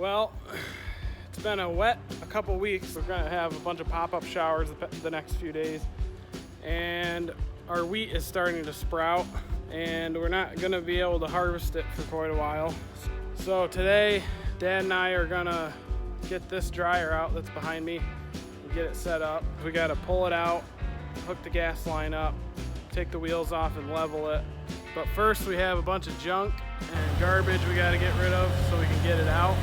Well, it's been a couple weeks. We're gonna have a bunch of pop-up showers the next few days, and our wheat is starting to sprout, and we're not gonna be able to harvest it for quite a while. So today, Dad and I are gonna get this dryer out that's behind me and get it set up. We gotta pull it out, hook the gas line up, take the wheels off and level it. But first we have a bunch of junk and garbage we gotta get rid of so we can get it out.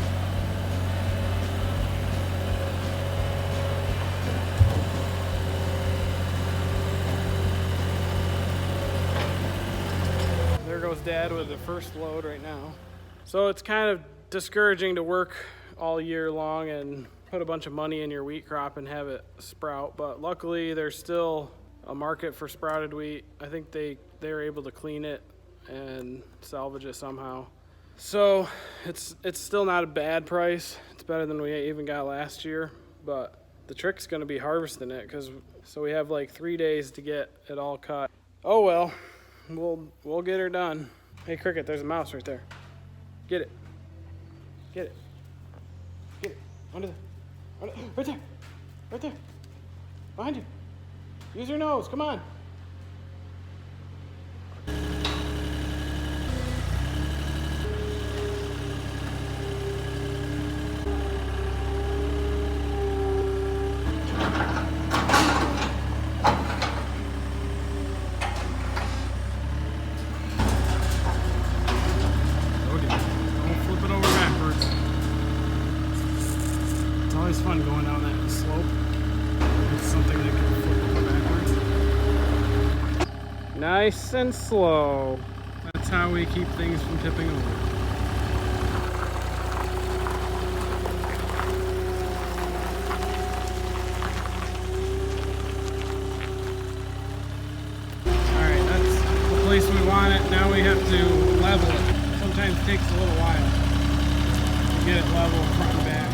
There goes Dad with the first load right now. So it's kind of discouraging to work all year long and put a bunch of money in your wheat crop and have it sprout, but luckily there's still a market for sprouted wheat. I think they're able to clean it and salvage it somehow. So it's still not a bad price. It's better than we even got last year, but the trick's gonna be harvesting it, so we have like 3 days to get it all cut. Oh well, we'll get her done. Hey Cricket, there's a mouse right there. Get it. Get it. Get it. Under there. Right there. Right there. Behind you. Use your nose. Come on. It's fun going down that slope. It's something that can flip over backwards. Nice and slow. That's how we keep things from tipping over. Alright, that's the place we want it. Now we have to level it. Sometimes it takes a little while to get it level front and back.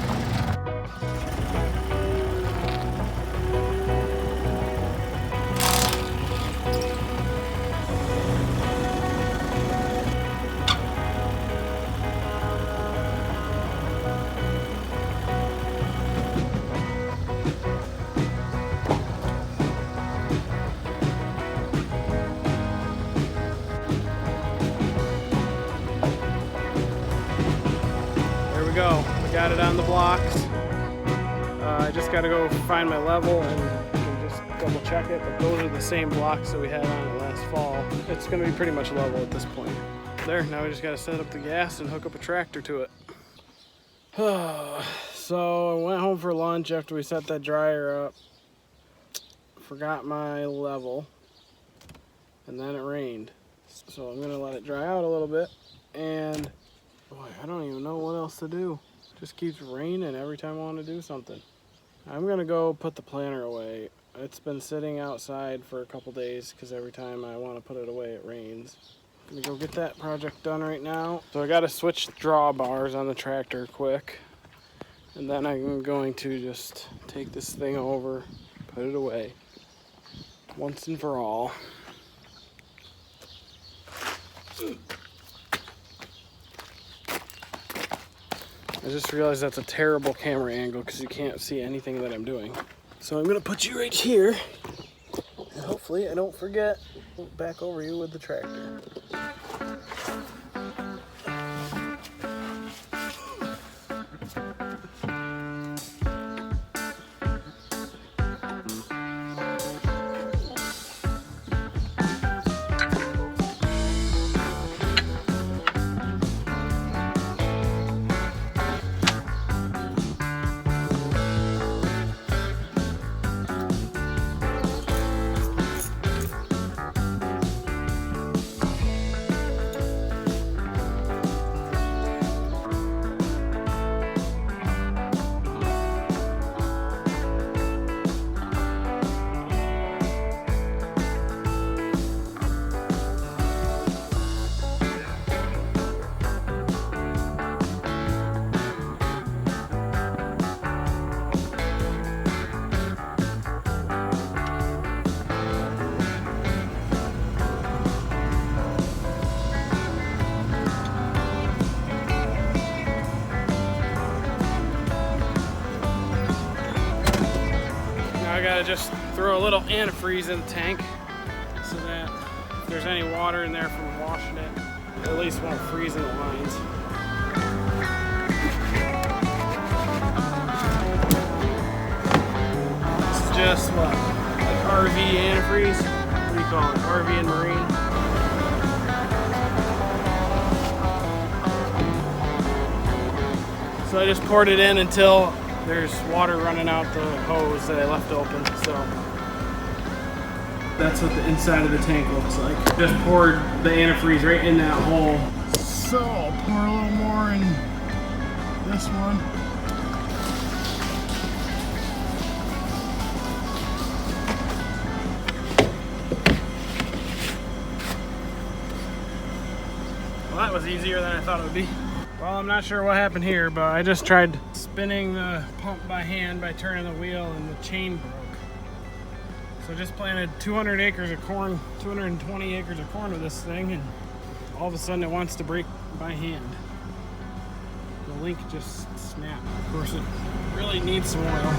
Go. We got it on the blocks. I just got to go find my level and just double check it, but those are the same blocks that we had on it last fall. It's going to be pretty much level at this point. There, now we just got to set up the gas and hook up a tractor to it. So I went home for lunch after we set that dryer up. Forgot my level, and then it rained. So I'm going to let it dry out a little bit, and boy, I don't even know what else to do. It just keeps raining every time I want to do something. I'm gonna go put the planter away. It's been sitting outside for a couple days because every time I want to put it away it rains. I'm gonna go get that project done right now. So I gotta switch drawbars on the tractor quick. And then I'm going to just take this thing over, put it away once and for all. I just realized that's a terrible camera angle because you can't see anything that I'm doing. So I'm gonna put you right here, and hopefully I don't forget back over you with the tractor. gotta just throw a little antifreeze in the tank so that if there's any water in there from washing it, it at least won't freeze in the lines. This is just what, like RV antifreeze? What do you call it? RV and marine? So I just poured it in until there's water running out the hose that I left open. So that's what the inside of the tank looks like. Just poured the antifreeze right in that hole. So I'll pour a little more in this one. Well, that was easier than I thought it would be. Well, I'm not sure what happened here, but I just tried spinning the pump by hand by turning the wheel and the chain broke. So just planted 200 acres of corn, 220 acres of corn with this thing, and all of a sudden it wants to break by hand. The link just snapped. Of course, it really needs some oil.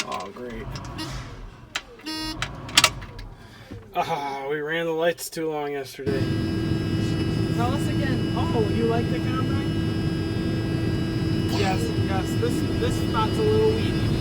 Oh, great. Ah, we ran the lights too long yesterday. Tell us again. Oh, you like the combine? Yes, yes. This spot's a little weedy.